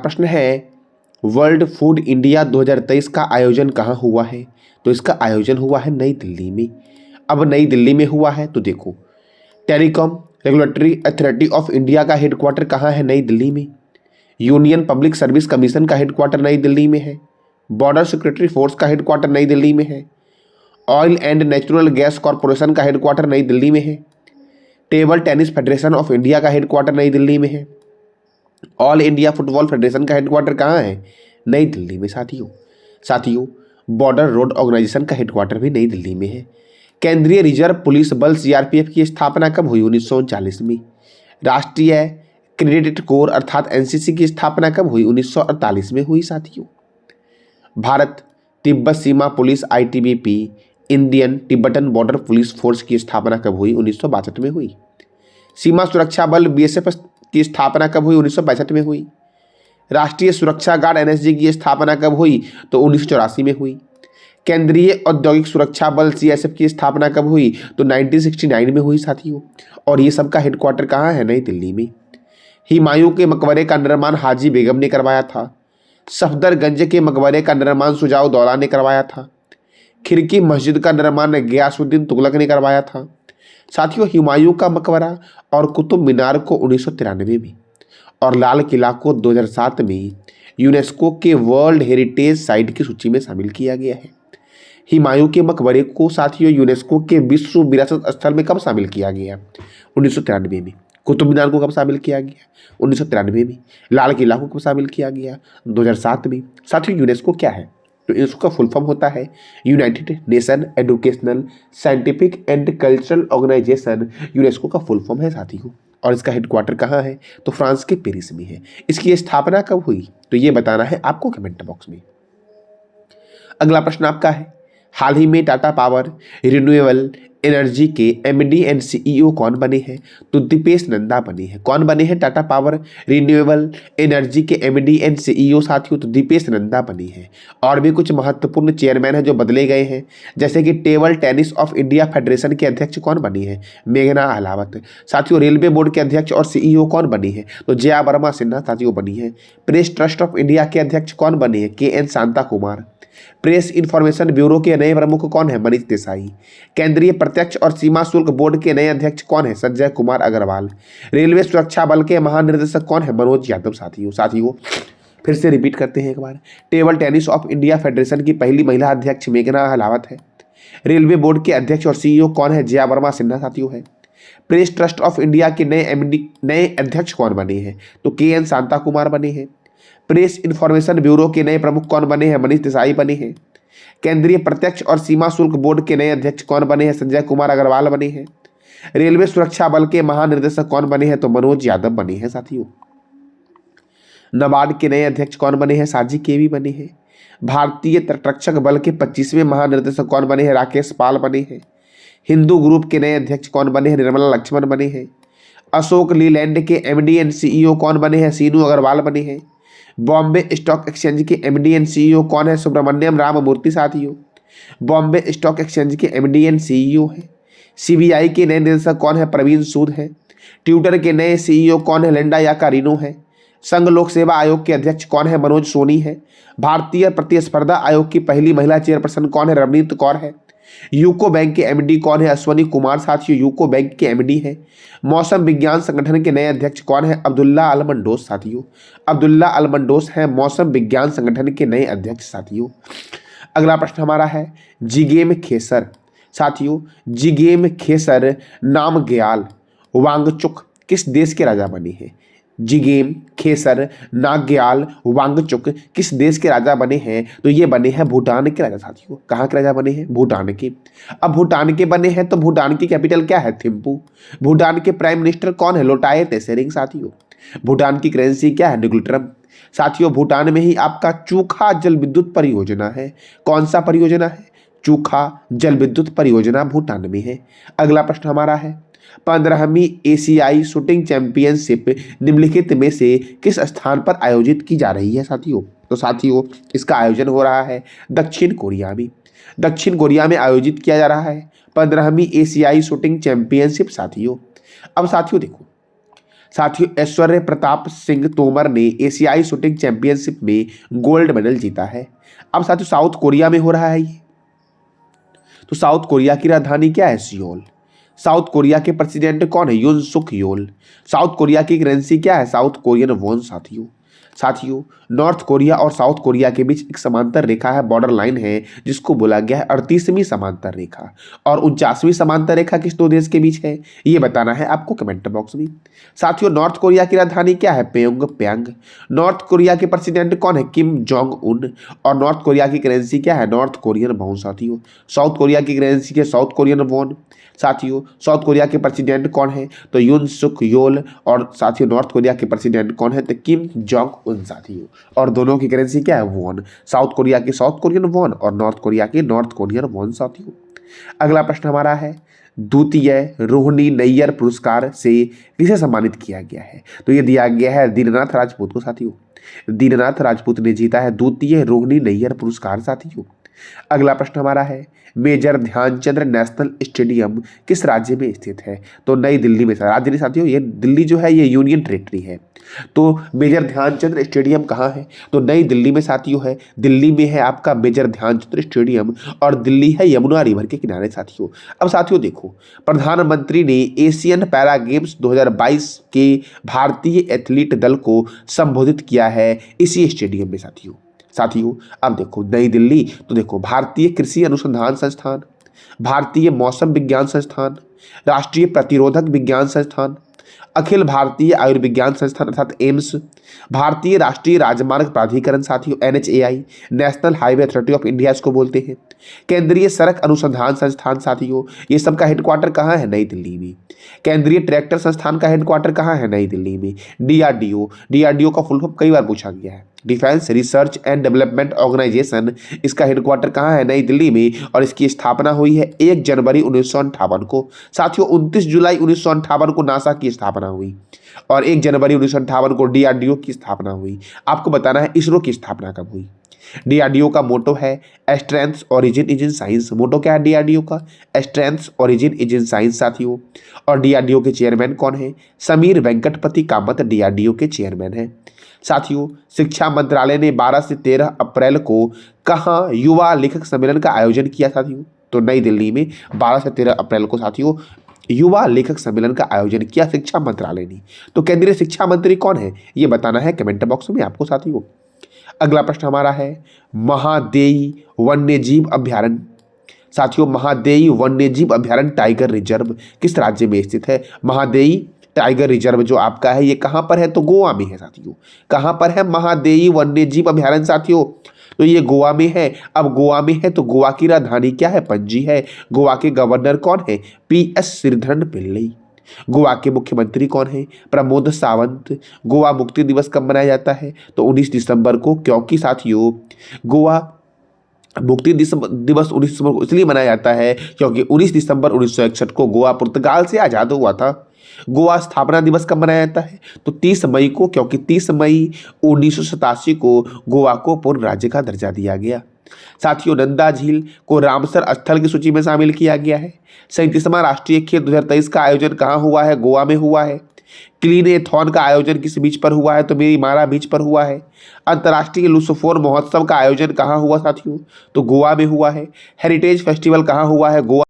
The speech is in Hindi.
प्रश्न है, वर्ल्ड फूड इंडिया 2023 का आयोजन कहाँ हुआ है? तो इसका आयोजन हुआ है नई दिल्ली में। अब नई दिल्ली में हुआ है तो देखो, telecom regulatory authority of India का हेडक्वार्टर कहाँ है? नई दिल्ली में। यूनियन पब्लिक सर्विस कमीशन का हेडक्वार्टर नई दिल्ली में है। बॉर्डर सिक्योरिटी फोर्स का हेडक्वार्टर नई दिल्ली में है। Oil and natural gas corporation का हेडक्वार्टर नई दिल्ली में है। Table tennis federation of India का हेडक्वार्टर नई दिल्ली में है। ऑल इंडिया फुटबॉल फेडरेशन का हेडक्वार्टर कहाँ है? नई दिल्ली में। साथियों बॉर्डर रोड ऑर्गेनाइजेशन का हेडक्वार्टर भी नई दिल्ली में है। केंद्रीय रिजर्व पुलिस बल सीआरपीएफ की स्थापना कब हुई? 1939 में। राष्ट्रीय क्रेडिट कोर अर्थात एनसीसी की स्थापना कब हुई? 1948 में हुई। साथियों भारत तिब्बत सीमा police ITBP Indian Tibetan border police force की स्थापना कब हुई? 1962 में हुई। सीमा सुरक्षा बल बीएसएफ की स्थापना कब हुई? 1965 में हुई। राष्ट्रीय सुरक्षा गार्ड एनएसजी की स्थापना कब हुई? तो 1984 में हुई। केंद्रीय औद्योगिक सुरक्षा बल सीएसएफ की स्थापना कब हुई? तो 1969 में हुई। साथियों और ये सबका हेडक्वार्टर कहाँ है? नई दिल्ली में। हुमायूं के मकबरे का निर्माण हाजी बेगम ने करवाया था। सफदरगंज के मकबरे का निर्माण शुजाउद्दौला ने करवाया था। खिरकी मस्जिद का निर्माण गयासुद्दीन तुगलक ने करवाया था। साथियों हुमायूं का मकबरा और कुतुब मीनार को 1993 में और लाल किला को 2007 में यूनेस्को के वर्ल्ड हेरिटेज साइट की सूची में शामिल किया गया है। हुमायूं के मकबरे को साथियों यूनेस्को के विश्व विरासत स्थल में कब शामिल किया गया? 1993 में। कुतुब मीनार को कब शामिल किया गया? 1993 में। लाल किला को कब शामिल किया गया? 2007 में। साथियों यूनेस्को क्या है? तो यूनेस्को का फुल फॉर्म होता है United Nation Educational Scientific and Cultural Organization. UNESCO का फुल फॉर्म है साथियों। और इसका हेडक्वार्टर कहाँ है? तो फ्रांस के पेरिस में है। इसकी स्थापना कब हुई? तो ये बताना है आपको कमेंट बॉक्स में। अगला प्रश्न आपका है, हाल ही में टाटा पावर रिन्यूएबल एनर्जी के एमडी एंड सीईओ कौन बने हैं? तो दीपेश नंदा बने हैं। कौन बने हैं टाटा पावर रिन्यूएबल एनर्जी के एमडी एंड सीईओ? साथियों तो दीपेश नंदा बने हैं। और भी कुछ महत्वपूर्ण चेयरमैन हैं जो बदले गए हैं, जैसे कि table tennis of India federation के अध्यक्ष कौन बनी है? मेघना अहलावत। साथियों रेलवे बोर्ड के अध्यक्ष और सीईओ कौन बनी है? तो जया वर्मा सिन्हा साथियों बनी है। प्रेस ट्रस्ट ऑफ इंडिया के अध्यक्ष कौन बने हैं? KN Shanta Kumar. Press information bureau के नए प्रमुख कौन है? मनीष देसाई। केंद्रीय प्रत्यक्ष और सीमा शुल्क बोर्ड के नए अध्यक्ष कौन है? संजय कुमार अग्रवाल। रेलवे सुरक्षा बल के महानिदेशक कौन है? मनोज यादव। साथियों फिर से रिपीट करते हैं एक बार। Table tennis of India federation की पहली महिला अध्यक्ष मेघना अहलावत है। रेलवे बोर्ड के अध्यक्ष और सीईओ कौन है? जया वर्मा सिन्हा साथियों है। प्रेस ट्रस्ट ऑफ इंडिया के नए अध्यक्ष कौन बने हैं? तो KN शांता कुमार बने हैं। प्रेस इंफॉर्मेशन ब्यूरो के नए प्रमुख कौन बने हैं? मनीष देसाई बने हैं। केंद्रीय प्रत्यक्ष और सीमा शुल्क बोर्ड के नए अध्यक्ष कौन बने हैं? संजय कुमार अग्रवाल बने हैं। रेलवे सुरक्षा बल के महानिदेशक कौन बने हैं? तो मनोज यादव बने हैं। साथियों नाबार्ड के नए अध्यक्ष कौन बने हैं? साजी केवी बने हैं। भारतीय तटरक्षक बल के 25वें महानिदेशक कौन बने हैं? राकेश पाल बने हैं। हिंदू ग्रुप के नए अध्यक्ष कौन बने हैं? निर्मला लक्ष्मण बने हैं। अशोक लीलैंड के एमडी एंड सीईओ कौन बने हैं? सीनू अग्रवाल बने हैं। बॉम्बे स्टॉक एक्सचेंज के एमडी एंड सीईओ कौन है? सुब्रमण्यम राममूर्ति। साथियों बॉम्बे स्टॉक एक्सचेंज के एमडी एंड सीईओ है। सीबीआई के नए निदेशक कौन है? प्रवीण सूद है। ट्विटर के नए सीईओ कौन है? लिंडा याकारिनो है। संघ लोक सेवा आयोग के अध्यक्ष कौन है? मनोज सोनी है। भारतीय प्रतिस्पर्धा आयोग की पहली महिला चेयरपर्सन कौन है? रवनीत कौर है। यूको बैंक के एमडी कौन है? अश्वनी कुमार। साथियों यूको बैंक के एमडी है। मौसम विज्ञान संगठन के नए अध्यक्ष कौन है? अब्दुल्ला अलमंडोस। साथियों अब्दुल्ला अलमंडोस है मौसम विज्ञान संगठन के नए अध्यक्ष। साथियों अगला प्रश्न हमारा है, जिगेम खेसर। साथियों जिगेम खेसर नामग्याल वांगचुक किस देश के राजा बने हैं? जिगेम खेसर नामग्याल वांगचुक किस देश के राजा बने हैं? तो ये बने हैं भूटान के राजा। साथियों कहाँ के राजा बने हैं? भूटान के। अब भूटान के बने हैं तो भूटान की कैपिटल क्या है? थिम्पू। भूटान के प्राइम मिनिस्टर कौन है? लोटाय त्शेरिंग। साथियों भूटान की करेंसी क्या है? न्यूट्रम। साथियों भूटान में ही आपका चूखा जल विद्युत परियोजना है। कौन सा परियोजना है? चूखा जल विद्युत परियोजना भूटान में है। अगला प्रश्न हमारा है, 15वीं एशियाई शूटिंग चैंपियनशिप निम्नलिखित में से किस स्थान पर आयोजित की जा रही है? साथियों इसका आयोजन हो रहा है दक्षिण कोरिया में। दक्षिण कोरिया में आयोजित किया जा रहा है 15वीं एशियाई शूटिंग चैंपियनशिप। साथियों अब साथियों देखो, साथियों ऐश्वर्य प्रताप सिंह तोमर ने एशियाई शूटिंग चैंपियनशिप में गोल्ड मेडल जीता है। अब साथियों साउथ कोरिया में हो रहा है ये। तो साउथ कोरिया की राजधानी क्या है? सियोल। साउथ कोरिया के प्रेसिडेंट कौन है? यून सुक योल। साउथ कोरिया की करेंसी क्या है? South Korean von. साथियों नॉर्थ कोरिया और साउथ कोरिया के बीच एक समांतर रेखा है, बॉर्डर लाइन है, जिसको बोला गया है 38वीं समांतर रेखा। और 49वीं समांतर रेखा किस दो देश के बीच है, ये बताना है आपको कमेंट बॉक्स में। साथियों नॉर्थ कोरिया की राजधानी क्या है? प्योंगयांग। नॉर्थ कोरिया के प्रेसिडेंट कौन है? Kim Jong Un. और नॉर्थ कोरिया की करेंसी क्या है? North Korean von. साथियों साउथ कोरिया की करेंसी है साउथ कोरियन वॉन। साथियों साउथ कोरिया के प्रेसिडेंट कौन है? तो यून सुक योल। और साथियों नॉर्थ कोरिया के प्रेसिडेंट कौन है? तो किम जोंग उन। साथियों और दोनों की करेंसी क्या है? वॉन। साउथ कोरिया की साउथ कोरियन वॉन और नॉर्थ कोरिया की नॉर्थ कोरियन वॉन। साथियों अगला प्रश्न हमारा है, द्वितीय रोहिणी नैयर पुरस्कार से किसे सम्मानित किया गया है? तो ये दिया गया है दीननाथ राजपूत को। साथियों दीननाथ राजपूत ने जीता है द्वितीय रोहिणी नैयर पुरस्कार। साथियों अगला प्रश्न हमारा है, मेजर ध्यानचंद नेशनल स्टेडियम किस राज्य में स्थित है? तो नई दिल्ली में। राज्य नहीं साथियों, ये दिल्ली जो है ये यूनियन टेरिटरी है। तो मेजर ध्यानचंद स्टेडियम कहाँ है? तो नई दिल्ली में साथियों है। दिल्ली में है आपका मेजर ध्यानचंद स्टेडियम और दिल्ली है यमुना रिवर के किनारे। साथियों अब साथियों देखो, प्रधानमंत्री ने एशियन पैरा गेम्स 2022 के भारतीय एथलीट दल को संबोधित किया है इसी स्टेडियम में। साथियों अब देखो नई दिल्ली, तो देखो भारतीय कृषि अनुसंधान संस्थान, भारतीय मौसम विज्ञान संस्थान, राष्ट्रीय प्रतिरोधक विज्ञान संस्थान, अखिल भारतीय आयुर्विज्ञान संस्थान अर्थात एम्स, भारतीय राष्ट्रीय राजमार्ग प्राधिकरण साथियों NHAI, national highway authority of India इसको बोलते हैं, केंद्रीय सड़क अनुसंधान संस्थान। साथियों ये सब का हेडक्वार्टर कहाँ है? नई दिल्ली में। केंद्रीय ट्रैक्टर संस्थान का हेडक्वार्टर कहाँ है? नई दिल्ली में। DRDO का फुल फॉर्म कई बार पूछा गया है, Defence Research and Development Organisation. इसका हेडक्वार्टर कहाँ है? नई दिल्ली में। और इसकी स्थापना हुई है 1 जनवरी 1958 को। साथियों 29 जुलाई 1958 को नासा की स्थापना हुई और 1 जनवरी 1958 को DRDO की स्थापना हुई। आपको बताना है इसरो की स्थापना कब हुई। DRDO का मोटो है strength origin is in science. Motto क्या है DRDO का? Strength origin is in science. साथियों और DRDO के चेयरमैन कौन है? समीर वेंकटपति कामत DRDO के चेयरमैन है। साथियों शिक्षा मंत्रालय ने 12 से 13 अप्रैल को कहाँ युवा लेखक सम्मेलन का आयोजन किया? साथियों तो नई दिल्ली में 12 से 13 अप्रैल को साथियों युवा लेखक सम्मेलन का आयोजन किया शिक्षा मंत्रालय ने। तो केंद्रीय शिक्षा मंत्री कौन है, ये बताना है कमेंट बॉक्स में आपको। साथियों अगला प्रश्न हमारा है, महादेई वन्यजीव अभ्यारण्य। साथियों महादेई वन्यजीव अभ्यारण्य टाइगर रिजर्व किस राज्य में स्थित है? महादेई टाइगर रिजर्व जो आपका है ये कहाँ पर है? तो गोवा में है। साथियों कहाँ पर है महादेई वन्यजीव अभ्यारण्य? साथियों तो ये गोवा में है। अब गोवा में है तो गोवा की राजधानी क्या है? पणजी है। गोवा के गवर्नर कौन है? PS श्रीधरन पिल्लई। गोवा के मुख्यमंत्री कौन है? प्रमोद सावंत। गोवा मुक्ति दिवस कब मनाया जाता है? तो 19 दिसंबर को, क्योंकि साथियों गोवा मुक्ति दिवस 19 दिसंबर को इसलिए मनाया जाता है क्योंकि 19 दिसंबर 1961 को गोवा पुर्तगाल से आज़ाद हुआ था। गोवा स्थापना दिवस कब मनाया जाता है? तो 30 मई को, क्योंकि 30 मई 1987 को गोवा को पूर्ण राज्य का दर्जा दिया गया। साथियों नंदा झील को रामसर स्थल की सूची में शामिल किया गया है। 37वां राष्ट्रीय खेल 2023 का आयोजन कहाँ हुआ है? गोवा में हुआ है। क्लीन एथॉन का आयोजन किस बीच पर हुआ है? तो मेरी मारा बीच पर हुआ है। अंतर्राष्ट्रीय लुसोफोर महोत्सव का आयोजन कहाँ हुआ? साथियों तो गोवा में हुआ है। हेरिटेज फेस्टिवल कहाँ हुआ है? गोवा